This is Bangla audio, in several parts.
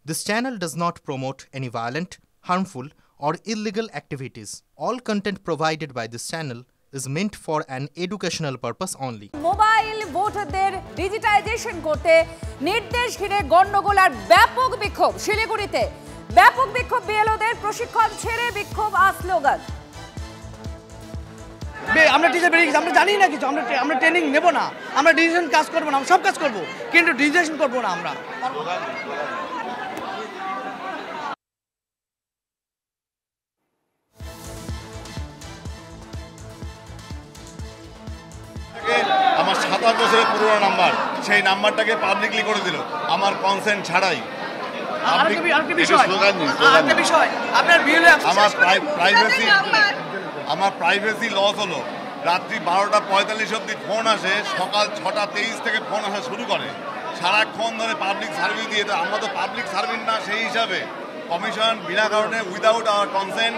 This channel does not promote any violent, harmful, or illegal activities. All content provided by this channel is meant for an educational purpose only. Mobile ভোটারদের ডিজিটাইজেশন করতে নির্দেশ ঘিরে গন্ডগোল আর ব্যাপক বিক্ষোভ শিলিগুড়িতে। ব্যাপক বিক্ষোভ বিএলওদের প্রশিক্ষণ ছেড়ে বিক্ষোভ আর স্লোগান। আমরা টিচার বেরিয়ে গেছি, আমরা জানি না কিছু, আমরা ট্রেনিং নেব না, আমরা ডিজিটাইজেশন কাজ করবো না, সব কাজ করবো কিন্তু ডিজিটাইজেশন করবো না আমরা। আমার 27 বছরের পুরোনো নাম্বার, সেই নাম্বারটাকে পাবলিকলি করে দিল আমার কনসেন্ট ছাড়াই। আমার প্রাইভেসি লস হলো। রাত্রি 12:45 অবধি ফোন আসে, সকাল 6:23 থেকে ফোন আসা শুরু করে, সারাক্ষণ ধরে পাবলিক সার্ভিস দিয়ে। তো আমরা তো পাবলিক সার্ভিস না, সেই হিসাবে কমিশন বিনা কারণে উইদাউট আওয়ার কনসেন্ট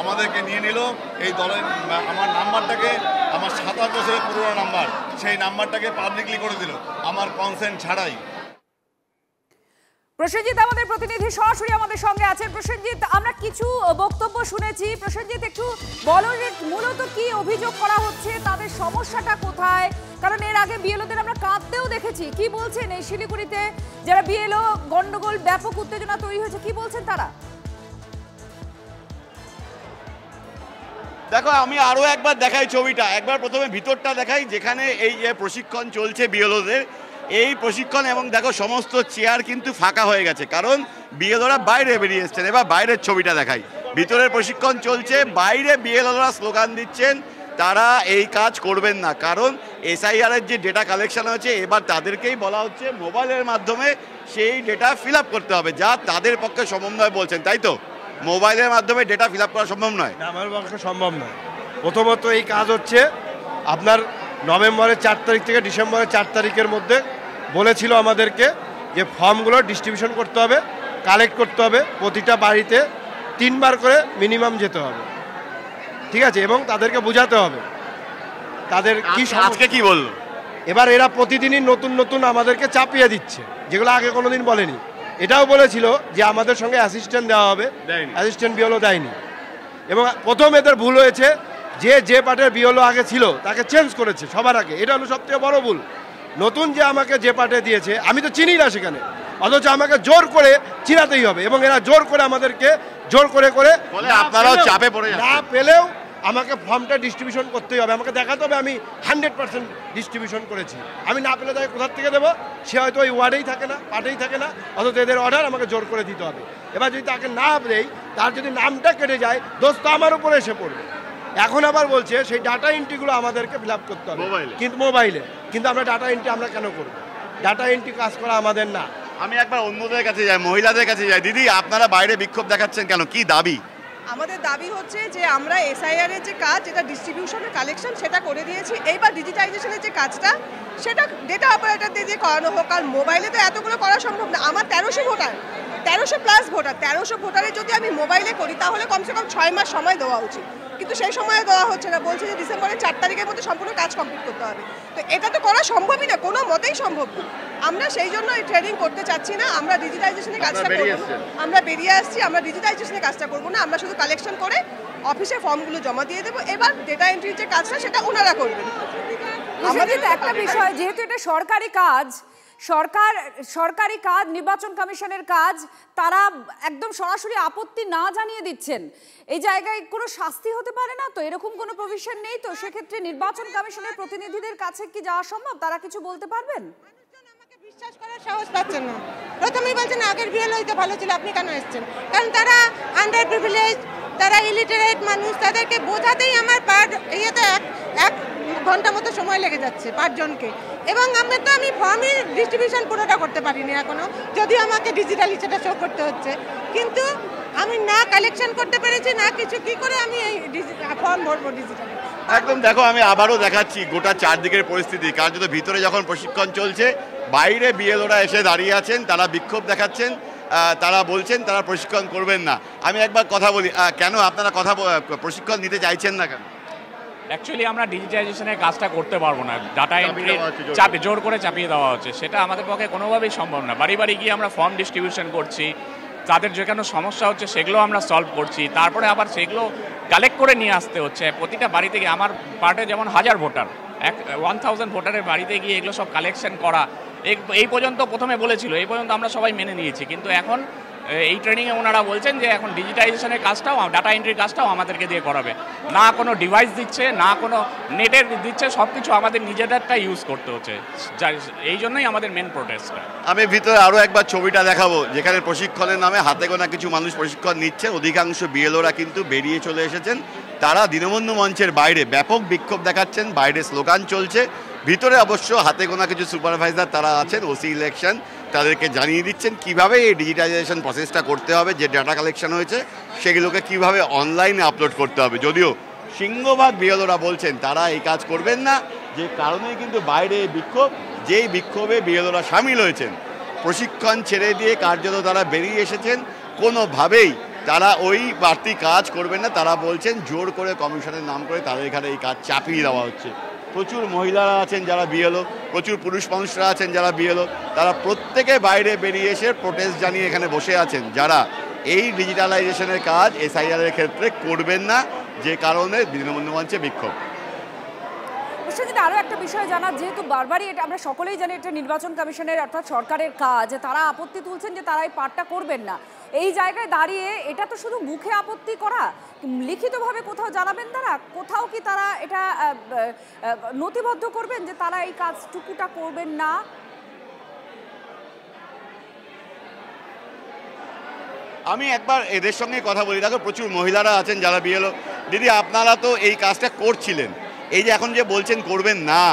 আমাদেরকে নিয়ে নিল। এই দলের আমার নাম্বারটাকে, আমার 27 বছরের পুরোনো নাম্বার, সেই নাম্বারটাকে পাবলিকলি করে দিল আমার কনসেন্ট ছাড়াই। প্রসেনজিৎ আমাদের প্রতিনিধি সরাসরি আমাদের সঙ্গে আছেন। প্রসেনজিৎ, আমরা কিছু বক্তব্য শুনেছি। প্রসেনজিৎ, একটু বলো যে মূলত কি অভিযোগ করা হচ্ছে, তাদের সমস্যাটা কোথায়? কারণ এর আগে বিএলওদের আমরা কাঁদতেও দেখেছি। কি বলছেন এই শিলিগুড়িতে যারা বিএলও গন্ডগোল, ব্যাপক উত্তেজনা তৈরি হয়েছে, কি বলছেন তারা? দেখো, আমি আরও একবার দেখাই ছবিটা। একবার প্রথমে ভিতরটা দেখাই, যেখানে এই যে প্রশিক্ষণ চলছে বিএলওদের, এই প্রশিক্ষণ। এবং দেখো সমস্ত চেয়ার কিন্তু ফাঁকা হয়ে গেছে, কারণ বিএলওরা বাইরে বেরিয়ে এসছেন। এবার বাইরের ছবিটা দেখাই, ভিতরের প্রশিক্ষণ চলছে, বাইরে বিএলওরা স্লোগান দিচ্ছেন তারা এই কাজ করবেন না, কারণ এসআইআরের যে ডেটা কালেকশন হয়েছে, এবার তাদেরকেই বলা হচ্ছে মোবাইলের মাধ্যমে সেই ডেটা ফিল আপ করতে হবে, যা তাদের পক্ষে সম্ভব নয় বলছেন, তাই তো? মোবাইলের মাধ্যমে ডেটা ফিল আপ করা সম্ভব নয়। আমার পক্ষে সম্ভব নয়। প্রথমত এই কাজ হচ্ছে আপনার নভেম্বরের 4 তারিখ থেকে ডিসেম্বরের 4 তারিখের মধ্যে বলেছিল আমাদেরকে যে ফর্মগুলো ডিস্ট্রিবিউশন করতে হবে, কালেক্ট করতে হবে, প্রতিটা বাড়িতে 3 বার করে মিনিমাম যেতে হবে, ঠিক আছে? এবং তাদেরকে বোঝাতে হবে তাদের কি। আজকে কি বললো? এবার এরা প্রতিদিনই নতুন নতুন আমাদেরকে চাপিয়ে দিচ্ছে, যেগুলো আগে কোনোদিন বলেনি। এটাও বলেছিল যে আমাদের সঙ্গে অ্যাসিস্ট্যান্ট দেওয়া হবে, অ্যাসিস্ট্যান্ট বিএলও দেয়নি। এবং প্রথম এদের ভুল হয়েছে যে পার্টের বিএলও আগে ছিল তাকে চেঞ্জ করেছে সবার আগে, এটা হলো সবথেকে বড় ভুল। নতুন যে আমাকে যে পার্টে দিয়েছে আমি তো চিনি না সেখানে, অথচ আমাকে জোর করে চিনাতেই হবে। এবং এরা জোর করে আমাদেরকে জোর করে আপনারাও চাপে পড়ে না পেলেও আমাকে ফর্মটা ডিস্ট্রিবিউশন করতেই হবে, আমাকে দেখাতে হবে আমি 100% ডিস্ট্রিবিউশন করেছি। আমি না পেলে তাকে কোথার থেকে দেবো? সে হয়তো ওই ওয়ার্ডেই থাকে না, পার্টেই থাকে না, অথচ এদের অর্ডার আমাকে জোর করে দিতে হবে। এবার যদি তাকে না দেই, তার যদি নামটা কেটে যায়, দোষ তো আমার উপরে এসে পড়বে। এখন আবার বলছে সেই ডাটা এন্ট্রিগুলো আমাদেরকে ফিল আপ করতে হবে, কিন্তু মোবাইলে। কিন্তু আমরা ডাটা এন্ট্রি আমরা কেন করব? ডাটা এন্ট্রি কাজ করা আমাদের না। আমি একবার অন্যদের কাছে যাই, মহিলাদের কাছে যাই। দিদি, আপনারা বাইরে বিক্ষোভ দেখাচ্ছেন কেন, কি দাবি? আমাদের দাবি হচ্ছে যে আমরা এসআইআর এর যে কাজ, যেটা ডিস্ট্রিবিউশনের কালেকশন, সেটা করে দিয়েছি। এইবার ডিজিটাইজেশনের যে কাজটা, সেটা ডেটা অপারেটরদের দিয়ে করানো হোক। কারণ মোবাইলে তো এতগুলো করা সম্ভব না। আমার 1300 ভোটার, 1300+ ভোটার, 1300 ভোটারের যদি আমি মোবাইলে করি, তাহলে কমসে কম 6 মাস সময় দেওয়া উচিত, কিন্তু সেই সময় দেওয়া হচ্ছে না। বলছে যে ডিসেম্বরের 4 তারিখের মধ্যে সম্পূর্ণ কাজ কমপ্লিট করতে হবে। তো এটা তো করা সম্ভবই না, কোনো মতেই সম্ভব না। আমরা সেই জন্য এই ট্রেনিং করতে চাচ্ছি না। আমরা ডিজিটাইজেশনের কাজটা করব, আমরা বেরিয়ে আসছি। আমরা ডিজিটাইজেশনের কাজটা করব না, আমরা শুধু কালেকশন করে অফিসে ফর্মগুলো জমা দিয়ে দেবো। এবার ডেটা এন্ট্রির যে কাজটা, সেটা ওনারা করবেন। আমাদের একটা বিষয়, যেহেতু এটা সরকারি কাজ, সরকারি কাজ, নির্বাচন কমিশনের কাজ, তারা একদম সরাসরি আপত্তি না জানিয়ে দিচ্ছেন। এই জায়গায় কোনো শাস্তি হতে পারে না তো? এরকম কোনো প্রভিশন নেই তো? সেক্ষেত্রে নির্বাচন কমিশনের প্রতিনিধিদের কাছে কি যাওয়া সম্ভব? তারা কিছু বলতে পারবেন? আমাকে বিশ্বাস করার সাহস পাচ্ছেন না। প্রথমেই বলছেন আগের বিএলও হয়তো ভালো ছিল, আপনি কেন এসেছেন? কারণ তারা আন্ডার প্রিভিলেজ, তারা ইলিটারেট মানুষ, তাদেরকে বোঝাতেই আমার ইয়েতে এক ঘন্টা মতো সময় লেগে যাচ্ছে 5 জনকে। এবং আমি ফর্মের ডিস্ট্রিবিউশন পুরোটা করতে পারিনি এখনো, যদিও আমাকে ডিজিটালি সেটা শো করতে হচ্ছে। কিন্তু আমি না কালেকশন করতে পেরেছি, না কিছু। কি করে আমি এই ফর্ম ভরবো ডিজিটালি? একদম। দেখো, আমি আবারও দেখাচ্ছি গোটা চারদিকের পরিস্থিতি। কার্যত ভিতরে যখন প্রশিক্ষণ চলছে, বাইরে বিএলওরা এসে দাঁড়িয়ে আছেন, তারা বিক্ষোভ দেখাচ্ছেন, তারা বলছেন তারা প্রশিক্ষণ করবেন না। আমি একবার কথা বলি, কেন আপনারা প্রশিক্ষণ নিতে চাইছেন না কেন? অ্যাকচুয়ালি আমরা ডিজিটাইজেশনের কাজটা করতে পারবো না, ডাটা এন্ট্রি জোর করে চাপিয়ে দেওয়া হচ্ছে, সেটা আমাদের পক্ষে কোনোভাবেই সম্ভব না। বাড়ি বাড়ি গিয়ে আমরা ফর্ম ডিস্ট্রিবিউশন করছি, তাদের যেখানে সমস্যা হচ্ছে সেগুলো আমরা সলভ করছি, তারপরে আবার সেগুলো কালেক্ট করে নিয়ে আসতে হচ্ছে প্রতিটা বাড়ি থেকে। আমার পার্টে যেমন 1000 ভোটার, 1000 ভোটারের বাড়িতে গিয়ে এগুলো সব কালেকশন করা, এই পর্যন্ত প্রথমে বলেছিল, এই পর্যন্ত আমরা সবাই মেনে নিয়েছি, কিন্তু এখন এই ট্রেনিংয়ে ওনারা বলছেন যে এখন ডিজিটাইজেশনের কাজটাও, ডাটা এন্ট্রির কাজটাও আমাদেরকে দিয়ে করাবে। না কোনো ডিভাইস দিচ্ছে, না কোনো নেটের দিচ্ছে, সব কিছু আমাদের নিজেদেরটা ইউজ করতে হচ্ছে, এই জন্যই আমাদের মেন প্রোটেস্টটা। আমি ভিতরে আরও একবার ছবিটা দেখাবো, যেখানে প্রশিক্ষণের নামে হাতে গোনা কিছু মানুষ প্রশিক্ষণ নিচ্ছে। অধিকাংশ বিএলওরা কিন্তু বেরিয়ে চলে এসেছেন। তারা দীনবন্ধু মঞ্চের বাইরে ব্যাপক বিক্ষোভ দেখাচ্ছেন, বাইরে স্লোগান চলছে। ভিতরে অবশ্য হাতে গোনা কিছু সুপারভাইজার তারা আছেন, ওসি ইলেকশন, তাদেরকে জানিয়ে দিচ্ছেন কিভাবে এই ডিজিটাইজেশন প্রসেসটা করতে হবে, যে ডাটা কালেকশন হয়েছে সেগুলোকে কিভাবে অনলাইনে আপলোড করতে হবে। যদিও সিংহভাগ বিএলওরা বলছেন তারা এই কাজ করবেন না, যে কারণে কিন্তু বাইরে বিক্ষোভ, যেই বিক্ষোভে বিএলওরা সামিল হয়েছেন, প্রশিক্ষণ ছেড়ে দিয়ে কার্যত তারা বেরিয়ে এসেছেন। কোনোভাবেই তারা ওই বাড়তি কাজ করবেন না। তারা বলছেন জোর করে কমিশনের নাম করে তাদের এখানে এই কাজ চাপিয়ে দেওয়া হচ্ছে। প্রচুর মহিলারা আছেন যারা বিএলও, প্রচুর পুরুষ মানুষরা আছেন যারা বিএলও, তারা প্রত্যেকে বাইরে বেরিয়ে এসে প্রোটেস্ট জানিয়ে এখানে বসে আছেন, যারা এই ডিজিটালাইজেশনের কাজ এসআইআরের ক্ষেত্রে করবেন না, যে কারণে দীনবন্ধু মঞ্চে বিক্ষোভ। সেক্ষেত্রে আরও একটা বিষয় জানা, যেহেতু বারবারই এটা আমরা সকলেই জানি এটা নির্বাচন কমিশনের অর্থাৎ সরকারের কাজ, তারা আপত্তি তুলছেন যে তারা এই পাঠটা করবেন না। এই জায়গায় দাঁড়িয়ে এটা তো শুধু মুখে আপত্তি করা, লিখিতভাবে কোথাও জানাবেন তারা, কোথাও কি তারা এটা নথিবদ্ধ করবেন যে তারা এই কাজটুকুটা করবেন না? আমি একবার এদের সঙ্গে কথা বলি। দেখো, প্রচুর মহিলারা আছেন যারা বিএলও। দিদি, আপনারা তো এই কাজটা করছিলেন, এই যে এখন যে বলছেন করবেন না,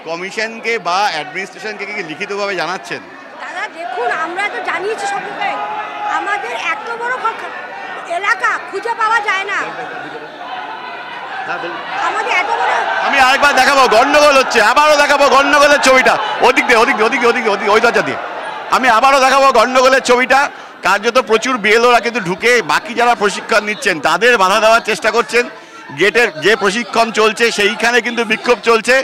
কমিশনকে বা অ্যাডমিনিস্ট্রেশনকে কি লিখিতভাবে জানাচ্ছেন? দাদা দেখুন, আমরা তো জানিয়েছি সবকে, আমাদের এত বড় এলাকা খুঁজে পাওয়া যায় না, আমাদের এত বড়। আমি আরেকবার দেখাবো, গন্ডগোল হচ্ছে, আবারও দেখাবো গন্ডগোলের ছবিটা। ওদিক দিয়ে ওদিকে ওই দরজা দিয়ে আমি আবারও দেখাবো গন্ডগোলের ছবিটা। কার্যত প্রচুর বিএলওরা কিন্তু ঢুকে বাকি যারা প্রশিক্ষণ নিচ্ছেন তাদের বাধা দেওয়ার চেষ্টা করছেন। গেটের যে প্রশিক্ষণ চলছে সেইখানে কিন্তু বিক্ষোভ চলছে।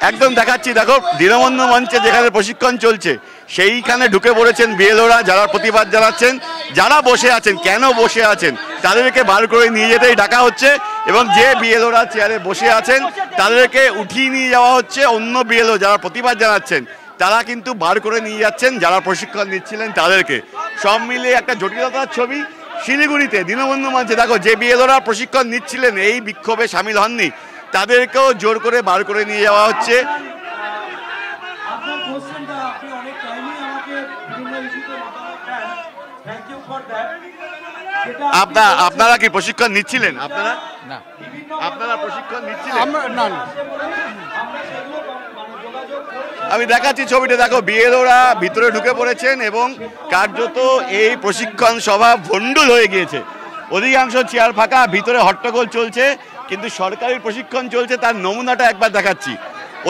একদম দেখাচ্ছি, দেখো, দীনবন্ধু মঞ্চে যেখানে প্রশিক্ষণ চলছে সেইখানে ঢুকে পড়েছেন বিএলওরা, যারা প্রতিবাদ জানাচ্ছেন। যারা বসে আছেন, কেন বসে আছেন তাদেরকে বার করে নিয়ে যেতেই ডাকা হচ্ছে, এবং যে বিএলওরা চেয়ারে বসে আছেন তাদেরকে উঠিয়ে নিয়ে যাওয়া হচ্ছে। অন্য বিএলও যারা প্রতিবাদ জানাচ্ছেন তারা কিন্তু বার করে নিয়ে যাচ্ছেন যারা প্রশিক্ষণ নিচ্ছিলেন তাদেরকে। সব মিলিয়ে একটা জটিলতার ছবি। শিলিগুড়িতে দীনবন্ধু মঞ্চে দেখো, যে বিএলওরা প্রশিক্ষণ নিচ্ছিলেন, এই বিক্ষোভে সামিল হননি, তাদেরকেও জোর করে বার করে নিয়ে যাওয়া হচ্ছে। আপনারা কি প্রশিক্ষণ নিচ্ছিলেন? আপনারা প্রশিক্ষণ নিচ্ছিলেন? আমি দেখাচ্ছি ছবিটা, দেখো, বিএলওরা ভিতরে ঢুকে পড়েছেন এবং কার্যত এই প্রশিক্ষণ সভা ভণ্ডুল হয়ে গিয়েছে। অধিকাংশ চেয়ার ফাঁকা, ভিতরে হট্টগোল চলছে, কিন্তু সরকারি প্রশিক্ষণ চলছে তার নমুনাটা একবার দেখাচ্ছি।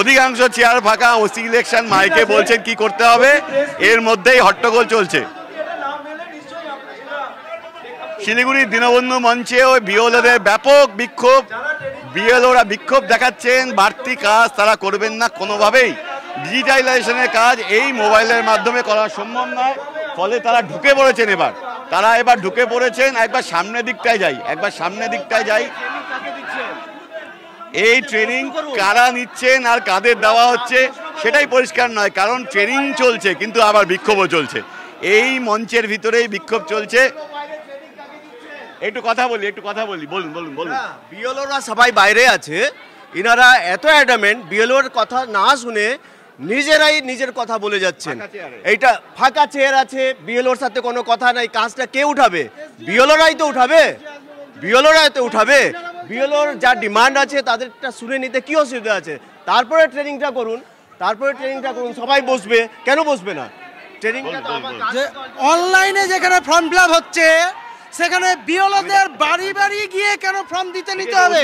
অধিকাংশ চেয়ার ফাঁকা, ওসি ইলেকশন মাইকে বলছেন কি করতে হবে, এর মধ্যেই হট্টগোল চলছে। শিলিগুড়ির দীনবন্ধু মঞ্চে ওই বিএলওদের ব্যাপক বিক্ষোভ। বিএলওরা বিক্ষোভ দেখাচ্ছেন, বাড়তি কাজ তারা করবেন না কোনোভাবেই। ডিজিটালাইজেশনের কাজ এই মোবাইলের মাধ্যমে করা সম্ভব নয়, ফলে তারা ঢুকে পড়েছেন। তারা এবার ঢুকে পড়েছেন। একবার সামনের দিকটায় যাই, এই ট্রেনিং কারা নিচ্ছেন আর কাদের দেওয়া হচ্ছে সেটাই পরিষ্কার নয়, কারণ ট্রেনিং চলছে কিন্তু আবার বিক্ষোভও চলছে। এই মঞ্চের ভিতরেই বিক্ষোভ চলছে। একটু কথা বলি, বলুন। বিএলওরা সবাই বাইরে আছে, ইনারা এত অ্যাডামেন্ট, বিএলওর কথা না শুনে নিজেরাই নিজের কথা বলে যাচ্ছেন। এইটা ফাঁকা চেয়ার আছে, বিএলওর সাথে কোনো কথা নাই, কাজটা কে উঠাবে? বিএলওরাই তো উঠাবে। বিএলওর যা ডিমান্ড আছে তাদেরটা শুনে নিতে কি অসুবিধা আছে? তারপরে ট্রেনিংটা করুন, সবাই বসবে, কেন বসবে না? ট্রেনিংটা অনলাইনে যেখানে ফর্ম ফিল আপ হচ্ছে সেখানে বিএলওদের বাড়ি বাড়ি গিয়ে কেন ফর্ম নিতে হবে?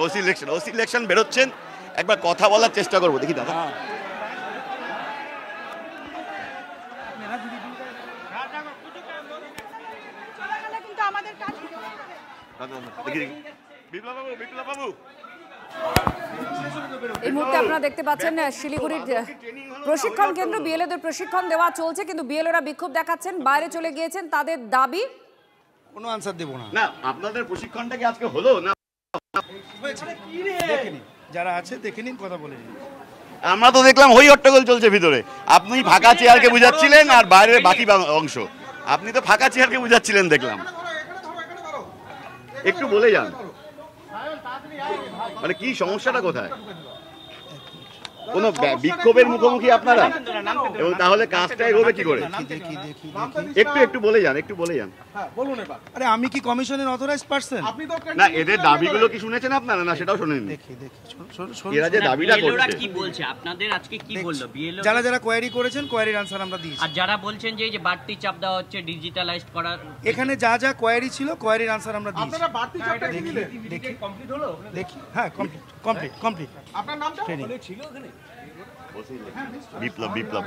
ওসি ইলেকশন বেরোচ্ছেন, একবার কথা বলার চেষ্টা করবো, দেখি দাদা। বিপ্লববাবু এই মুহূর্তে আপনারা দেখতে পাচ্ছেন শিলিগুড়ির প্রশিক্ষণ কেন্দ্র, বিএলওদের প্রশিক্ষণ দেওয়া চলছে, কিন্তু বিএলওরা বিক্ষোভ দেখাচ্ছেন, বাইরে চলে গিয়েছেন। তাদের দাবি কোনো আনসার দেব না। না, আপনাদের প্রশিক্ষণটা কি আজকে হলো না? দেখেনি, যারা আছে দেখে নিন, কথা বলে নিন। আমরা তো দেখলাম হই হট্টগোল চলছে ভিতরে। আপনি ফাঁকা চেয়ারকে বুঝাচ্ছিলেন আর বাইরের বাকি অংশ, আপনি তো ফাঁকা চেয়ারকে বুঝাচ্ছিলেন দেখলাম। একটু বলে যান, মানে কি সমস্যাটা কোথায়? কোন বিক্ষোভের মুখোমুখি আপনারা, এবং তাহলে কাজটা এগোবে কি করে? একটু বলে যান, একটু বলে যান। আরে আমি কি কমিশনের অথরাইজড পারসন? না, এদের দাবিগুলো কি শুনেছেন আপনারা? না সেটাও শুনেন। এরা যে দাবিটা করছে, কি বলছে আপনাদের আজকে কি বললো বিএলও? যারা যারা কোয়েরি করেছেন কোয়েরির আনসার আমরা দিয়েছি। আর যারা বলছেন যে এই যে বাড়তি চাপ দেওয়া হচ্ছে ডিজিটালাইজড করার, এখানে যা যা কোয়েরি ছিল কোয়েরির আনসার আমরা দিয়েছি। আপনারা বাড়তি চাপটা দেখি কমপ্লিট হলো? দেখি, হ্যাঁ কমপ্লিট। আপনার নামটা ছিল ওখানে? বিপ্লব।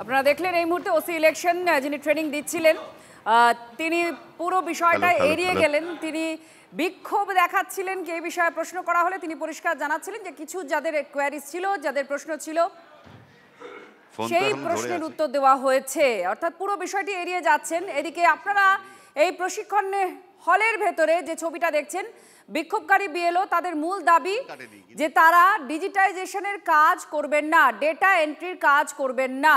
আপনারা দেখলেন এই মুহূর্তে ওসি ইলেকশন যিনি ট্রেনিং দিচ্ছিলেন তিনি পুরো বিষয়টা এড়িয়ে গেলেন। তিনি বিক্ষোভ দেখাচ্ছিলেন, এই বিষয়ে প্রশ্ন করা হলে তিনি পরিষ্কার জানাচ্ছিলেন যে কিছু যাদের কোয়ারিজ ছিল, যাদের প্রশ্ন ছিল, সেই প্রশ্নের উত্তর দেওয়া হয়েছে, অর্থাৎ পুরো বিষয়টি এড়িয়ে যাচ্ছেন। এদিকে আপনারা এই প্রশিক্ষণ হলের ভেতরে যে ছবিটা দেখছেন, বিক্ষোভকারী বিএলও তাদের মূল দাবি যে তারা ডিজিটাইজেশনের কাজ করবেন না, ডেটা এন্ট্রির কাজ করবেন না।